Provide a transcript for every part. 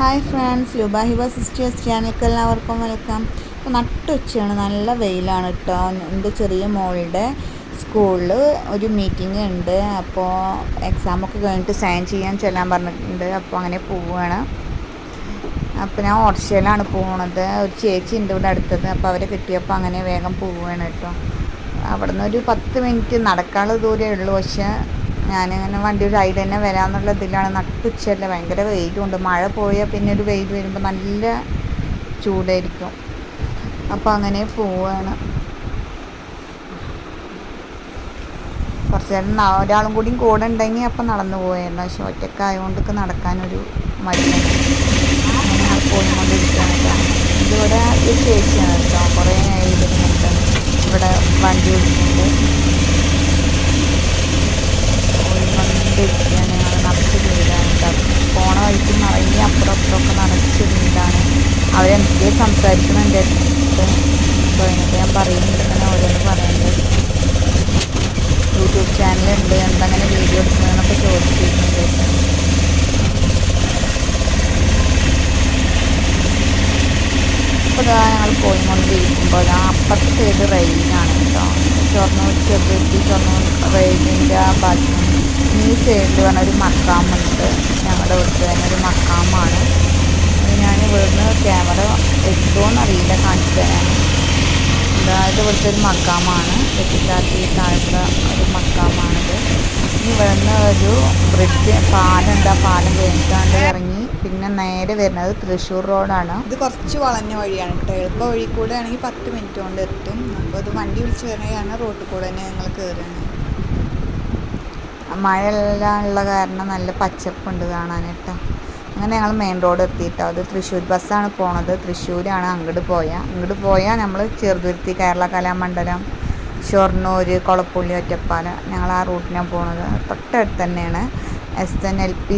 Hi friends, ലുബാഹിബ sisters ചാനലിലേക്ക് എല്ലാവർക്കും welcome. ഇപ്പോൾ നട്ടുച്ചയാണ്, നല്ല വെയിലാണ് കേട്ടോ. എൻ്റെ ചെറിയ മോളുടെ സ്കൂളിൽ ഒരു മീറ്റിംഗ് ഉണ്ട്. അപ്പോൾ എക്സാമൊക്കെ കഴിഞ്ഞിട്ട് സൈൻ ചെയ്യാൻ ചെല്ലാൻ പറഞ്ഞിട്ടുണ്ട്. അപ്പോൾ അങ്ങനെ പോവുകയാണ്. അപ്പോൾ ഞാൻ ഓട്ടോറിക്ഷയിലാണ് പോകുന്നത്. ഒരു ചേച്ചി ഉണ്ട് ഇവിടെ അടുത്തത്. അപ്പോൾ അവരെ കിട്ടിയപ്പോൾ അങ്ങനെ വേഗം പോവുകയാണ് കേട്ടോ. അവിടെ നിന്ന് ഒരു 10 മിനിറ്റ് നടക്കാനുള്ള ദൂരമേ ഉള്ളൂ. പക്ഷേ ഞാനിങ്ങനെ വണ്ടി ഒരു റൈഡ് തന്നെ വരാമെന്നുള്ള ഇതിലാണ്. നട്ടുച്ചയല്ല, ഭയങ്കര വെയിലുണ്ട്. മഴ പോയാൽ പിന്നെ ഒരു വെയിൽ വരുമ്പോൾ നല്ല ചൂടായിരിക്കും. അപ്പോൾ അങ്ങനെ പോവുകയാണ്. കുറച്ച് നേരം ഒരാളും കൂടിയും കൂടെ ഉണ്ടെങ്കിൽ അപ്പം നടന്നു പോയായിരുന്നു. പക്ഷെ ഒറ്റക്കായതുകൊണ്ടൊക്കെ നടക്കാനൊരു മടിയാണ്. അങ്ങനെ ഞങ്ങൾ പോയിക്കൊണ്ടിരിക്കുകയാണ് കേട്ടോ. ഇതിവിടെ ഒരു ചേച്ചിയാണ് കേട്ടോ. കുറേ ഇരുന്നിട്ട് ഇവിടെ വണ്ടി ഓടിക്കുന്നുണ്ട്. ഇരിക്കുകയാണ്. ഞങ്ങൾ നിറച്ച് വീടാണ്. പോണ വഴിക്ക് നിറയെ അപ്പുറമൊക്കെ നിറച്ച് വീടാണ്. അവരെന്തൊക്കെ സംസാരിക്കുന്നുണ്ട് അടുത്ത്. അപ്പോൾ എനിക്ക് ഞാൻ പറയുന്നുണ്ട്, ഇങ്ങനെ ഓരോന്ന് പറയുന്നുണ്ട്. യൂട്യൂബ് ചാനലുണ്ട്, എന്തങ്ങനെ വീഡിയോ എടുക്കുന്നതെന്നൊക്കെ ചോദിച്ചിട്ടുണ്ട്. അപ്പോൾ ഇതാ ഞങ്ങൾ പോയിക്കൊണ്ടിരിക്കുമ്പോൾ അപ്പുറത്തെ സൈഡ് റെയിലാണ് കേട്ടോ. ഷൊർണൂർ ചെറുപ്പത്തി ഷൊർണൂർ റെയിലിൻ്റെ ആ ഭാഗത്ത് ഈ സൈഡിൽ പറഞ്ഞൊരു മക്കാമുണ്ട്. ഞങ്ങളുടെ ഇവിടുത്തെ തന്നെ ഒരു മക്കാമാണ്. ഞാൻ ഇവിടുന്ന് ക്യാമറ എത്തുമോയെന്നറിയില്ല കാണിച്ചു തരാൻ. അതായത് ഇവിടുത്തെ ഒരു മക്കാമാണ്. വെട്ടിക്കാട്ടി താഴ്ത്ത ഒരു മക്കാമാണിത്. ഇനി ഇവിടുന്ന് ഒരു ബ്രിഡ്ജ് പാലുണ്ട്. ആ പാലം കഴിഞ്ഞിട്ടാണ്ട് ഇറങ്ങി പിന്നെ നേരെ വരുന്നത് തൃശ്ശൂർ റോഡാണ്. ഇത് കുറച്ച് വളഞ്ഞ വഴിയാണ് കേട്ടോ. എളുപ്പ വഴി കൂടെ ആണെങ്കിൽ 10 മിനിറ്റ് കൊണ്ട് എത്തും. അപ്പോൾ ഇത് വണ്ടി വിളിച്ച് വരികയാണ്. റോഡിൽ കൂടെ തന്നെ ഞങ്ങൾ കയറുകയാണ്. മഴയെല്ലാം ഉള്ള കാരണം നല്ല പച്ചപ്പുണ്ട് കാണാനായിട്ട്. അങ്ങനെ ഞങ്ങൾ മെയിൻ റോഡ് എത്തിയിട്ടോ. അത് തൃശ്ശൂർ ബസ്സാണ് പോണത്. തൃശ്ശൂരാണ്. അങ്ങോട്ട് പോയാൽ നമ്മൾ ചെറുതുരുത്തി, കേരള കലാമണ്ഡലം, ഷൊർണൂർ, കൊളപ്പുള്ളി, ഒറ്റപ്പാലം, ഞങ്ങൾ ആ റൂട്ടിനാണ് പോണത്. തൊട്ടടുത്ത് തന്നെയാണ്. SNLP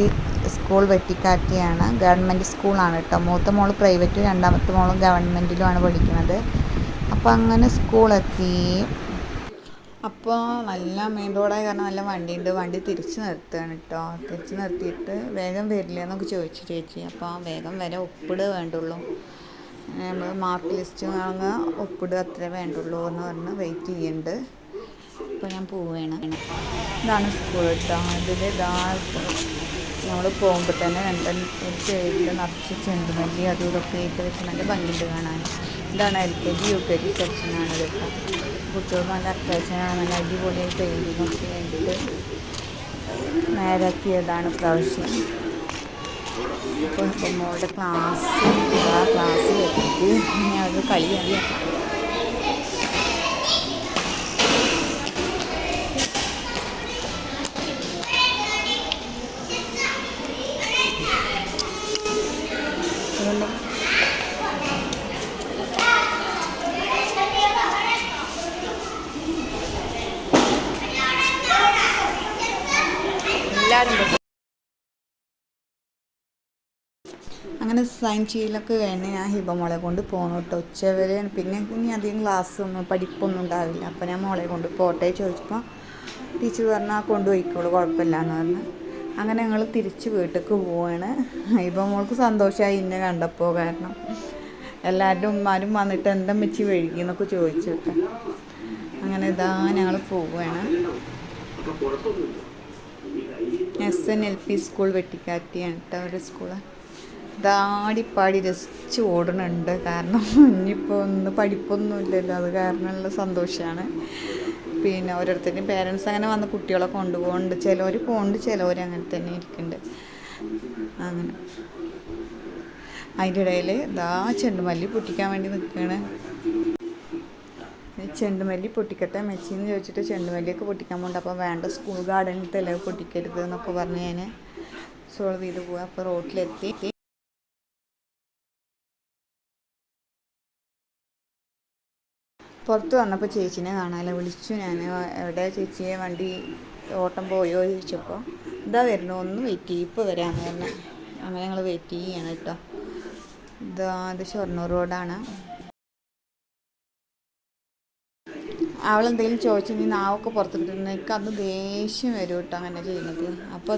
school വെട്ടിക്കാട്ടിയാണ്. ഗവൺമെൻറ് സ്കൂളാണ് കേട്ടോ. മൂത്ത മോൾ പ്രൈവറ്റും രണ്ടാമത്തെ മോളും ഗവൺമെൻറ്റിലുമാണ് പഠിക്കുന്നത്. അപ്പോൾ അങ്ങനെ സ്കൂളെത്തി. അപ്പോൾ നല്ല മെയിൻ റോഡായ കാരണം നല്ല വണ്ടിയുണ്ട്. വണ്ടി തിരിച്ച് നിർത്തുകയാണ് കേട്ടോ. തിരിച്ച് നിർത്തിയിട്ട് വേഗം വരില്ല എന്നൊക്കെ ചോദിച്ചു ചേച്ചി. അപ്പോൾ വേഗം വരെ ഒപ്പിടുക വേണ്ടുള്ളൂ. നമ്മൾ മാർക്ക് ലിസ്റ്റ് വാങ്ങുക, ഒപ്പിടുക അത്രേ വേണ്ടുള്ളൂ എന്ന് പറഞ്ഞ് വെയിറ്റ് ചെയ്യുന്നുണ്ട്. അപ്പോൾ ഞാൻ പോവുകയാണ്. ഇതാണ് സ്കൂൾ കേട്ടോ. ഇതിൽ നമ്മൾ പോകുമ്പോൾ തന്നെ ഒരു സൈഡിൽ നിറച്ച് ചെണ്ടുമല്ലി അതും ഇതൊക്കെ ആയിട്ട് വെച്ച് നല്ല ഭംഗിയുണ്ട് കാണാൻ. ഇതാണ് LKG UKG സെക്ഷനാണ് കേട്ടോ. കുട്ടികൾക്ക് നല്ല അത്യാവശ്യമാണ്. നല്ല അടിപൊളിയായി പെയിൻറ്റിങ്ങൊക്കെ വേണ്ടിയിട്ട് നേരാക്കിയതാണ് പ്രാവശ്യം. അപ്പോൾ മോളുടെ ക്ലാസ്സിൽ എത്തിയിട്ട് ഞാൻ അത് കളിയാണ്. അങ്ങനെ സൈൻ ചെയ്യലൊക്കെ കഴിഞ്ഞ് ഞാൻ ഹിബ മോളെ കൊണ്ട് പോകണം കേട്ടോ. ഉച്ചവരെ പിന്നെ ഇനി അധികം പഠിപ്പൊന്നും ഉണ്ടാവില്ല. അപ്പോൾ ഞാൻ മോളെ കൊണ്ട് പോട്ടെ ചോദിച്ചപ്പോൾ ടീച്ചർ പറഞ്ഞാൽ കൊണ്ടുപോയിക്കോളൂ, കുഴപ്പമില്ല എന്ന് പറഞ്ഞു. അങ്ങനെ ഞങ്ങൾ തിരിച്ച് വീട്ടിലേക്ക് പോവാണ്. ഹിബ മോൾക്ക് സന്തോഷമായി എന്നെ കണ്ടപ്പോൾ. കാരണം എല്ലാവരുടെ ഉമ്മാരും വന്നിട്ട് എന്താ വെച്ച് വഴുകി എന്നൊക്കെ ചോദിച്ചിട്ട്. അങ്ങനെ ഇതാ ഞങ്ങൾ പോവുകയാണ്. SNLP സ്കൂൾ വെട്ടിക്കാട്ടിയാണ് കേട്ടോ ഒരു സ്കൂള്. ദാടിപ്പാടി രസിച്ച് ഓടണുണ്ട്. കാരണം ഇനിയിപ്പോൾ പഠിപ്പൊന്നും ഇല്ലല്ലോ, അത് കാരണമുള്ള സന്തോഷമാണ്. പിന്നെ ഓരോരുത്തരുടെയും പേരൻസ് അങ്ങനെ വന്ന് കുട്ടികളെ കൊണ്ടുപോകുന്നുണ്ട്. ചിലവർ പോകുന്നുണ്ട്, ചിലവർ അങ്ങനെ തന്നെ ഇരിക്കുന്നുണ്ട്. അങ്ങനെ അതിൻ്റെ ഇടയിൽ ചെണ്ടുമല്ലി പൊട്ടിക്കാൻ വേണ്ടി നിൽക്കുകയാണ്. ചെണ്ടുമല്ലി പൊട്ടിക്കട്ടെ മെച്ചിന്ന് ചോദിച്ചിട്ട് ചെണ്ടുമല്ലിയൊക്കെ പൊട്ടിക്കാൻ പോകുന്നുണ്ട്. അപ്പോൾ വേണ്ട, സ്കൂൾ ഗാർഡനിലത്തെ പൊട്ടിക്കരുത് എന്നൊക്കെ പറഞ്ഞ് ഞാൻ സോൾവ് ചെയ്ത് പോവുക. അപ്പോൾ റോട്ടിലെത്തി. പുറത്ത് വന്നപ്പോൾ ചേച്ചീനെ കാണാമല്ലോ. വിളിച്ചു ഞാൻ. എവിടെ ചേച്ചിയെ, വണ്ടി ഓട്ടം പോയോ ചോദിച്ചപ്പോൾ ഇതാ വരുന്നു, ഒന്ന് വെയിറ്റ് ചെയ്യും, ഇപ്പോൾ വരാമെന്ന് പറഞ്ഞു. അങ്ങനെ ഞങ്ങൾ വെയിറ്റ് ചെയ്യാണ് കേട്ടോ. ഇത് ഷൊർണൂർ റോഡാണ്. അവളെന്തെങ്കിലും ചോദിച്ചെങ്കിൽ നാവൊക്കെ പുറത്തിട്ടിരുന്നു. എനിക്ക് അന്ന് ദേഷ്യം വരും കേട്ടോ അങ്ങനെ ചെയ്യുന്നത്. അപ്പോൾ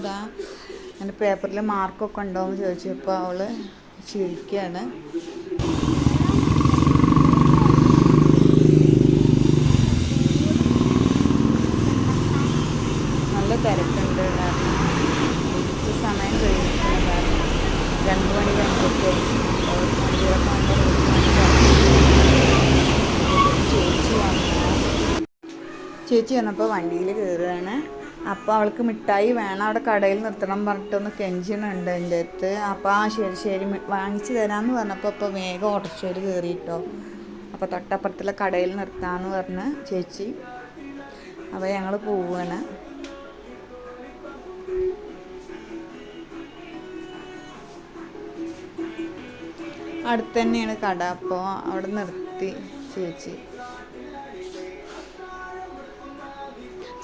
എൻ്റെ പേപ്പറിൽ മാർക്കൊക്കെ ഉണ്ടോ എന്ന് ചോദിച്ചപ്പോൾ അവൾ ചിരിക്കുകയാണ്. നല്ല തിരക്കുണ്ട്, കാരണം ഉച്ച സമയം കഴിഞ്ഞിരിക്കുന്ന കാരണം 2 മണി കഴിഞ്ഞിട്ട് ചേച്ചി വന്നപ്പോൾ വണ്ടിയിൽ കയറുകയാണ്. അപ്പോൾ അവൾക്ക് മിഠായി വേണം, അവിടെ കടയിൽ നിർത്തണം പറഞ്ഞിട്ടൊന്ന് കെഞ്ചിനുണ്ട് എൻ്റെ അടുത്ത്. അപ്പോൾ ശരി ശരി വാങ്ങിച്ചു തരാമെന്ന് പറഞ്ഞപ്പോൾ ഇപ്പോൾ വേഗം ഓട്ടോറിക്ഷയിൽ കയറിയിട്ടോ. അപ്പോൾ തൊട്ടപ്പുറത്തുള്ള കടയിൽ നിർത്താമെന്ന് പറഞ്ഞ് ചേച്ചി. അപ്പോൾ ഞങ്ങൾ പോവുകയാണ്. അടുത്ത് തന്നെയാണ് കട, അപ്പോൾ അവിടെ നിർത്തി ചേച്ചി.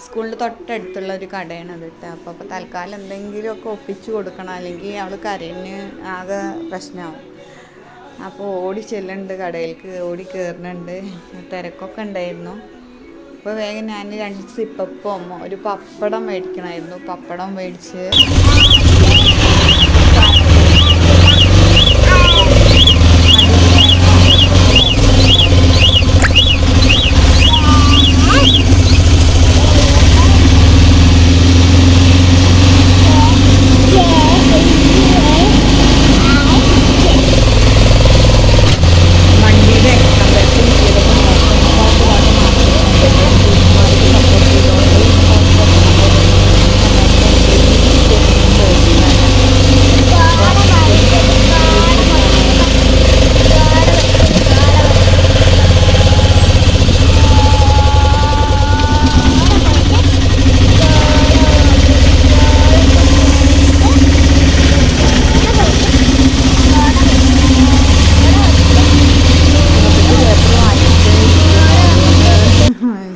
സ്കൂളിൻ്റെ തൊട്ടടുത്തുള്ള ഒരു കടയാണ് അത് കേട്ടോ. അപ്പോൾ തൽക്കാലം എന്തെങ്കിലുമൊക്കെ ഒപ്പിച്ചു കൊടുക്കണം, അല്ലെങ്കിൽ അവൾ കരഞ്ഞ് ആകെ പ്രശ്നമാവും. അപ്പോൾ ഓടി ചെല്ലുന്നുണ്ട്, കടയിലേക്ക് ഓടി കയറുന്നുണ്ട്. തിരക്കൊക്കെ ഉണ്ടായിരുന്നു. അപ്പോൾ വേഗം ഞാൻ 2 സിപ്പപ്പം ഒരു പപ്പടം മേടിക്കണമായിരുന്നു. പപ്പടം മേടിച്ച്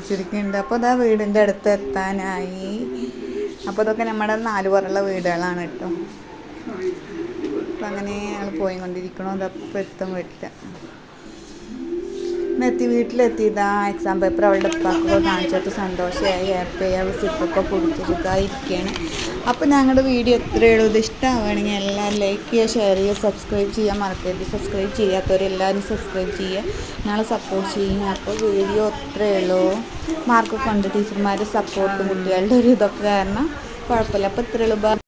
ചുരുക്കുന്നുണ്ട്. അപ്പോൾ ഇതാ വീടിൻ്റെ അടുത്ത് എത്താനായി. അപ്പോൾ ഇതൊക്കെ നമ്മുടെ 4 പുറമുള്ള വീടുകളാണ് കേട്ടോ. അപ്പം അങ്ങനെ ഞങ്ങൾ പോയിക്കൊണ്ടിരിക്കണോ. അതപ്പോൾ എത്തും വീട്ടിൽ വീട്ടിലെത്തിയതാ. എക്സാം പേപ്പർ അവളുടെ ഉപ്പാക്കൊക്കെ കാണിച്ചിട്ട് സന്തോഷമായി, ഹാപ്പിയായി. അവൾ സിപ്പൊക്കെ പൊടിച്ചിരിക്കുകയാണ്. അപ്പോൾ ഞങ്ങളുടെ വീഡിയോ എത്രയേ ഉള്ളൂ. ഇത് ഇഷ്ടമാവുകയാണെങ്കിൽ എല്ലാവരും ലൈക്ക് ചെയ്യുക, ഷെയർ ചെയ്യുക, സബ്സ്ക്രൈബ് ചെയ്യാൻ മറക്കരുത്. സബ്സ്ക്രൈബ് ചെയ്യാത്തവരെല്ലാവരും സബ്സ്ക്രൈബ് ചെയ്യുക, ഞങ്ങളെ സപ്പോർട്ട് ചെയ്യുക. അപ്പോൾ വീഡിയോ അത്രയേ ഉള്ളൂ. മാർക്കൊക്കെ ഉണ്ട്, ടീച്ചർമാർ സപ്പോർട്ടും കുട്ടികളുടെ ഒരു ഇതൊക്കെ കാരണം കുഴപ്പമില്ല. അപ്പോൾ ഇത്രയേ ഉള്ളൂ.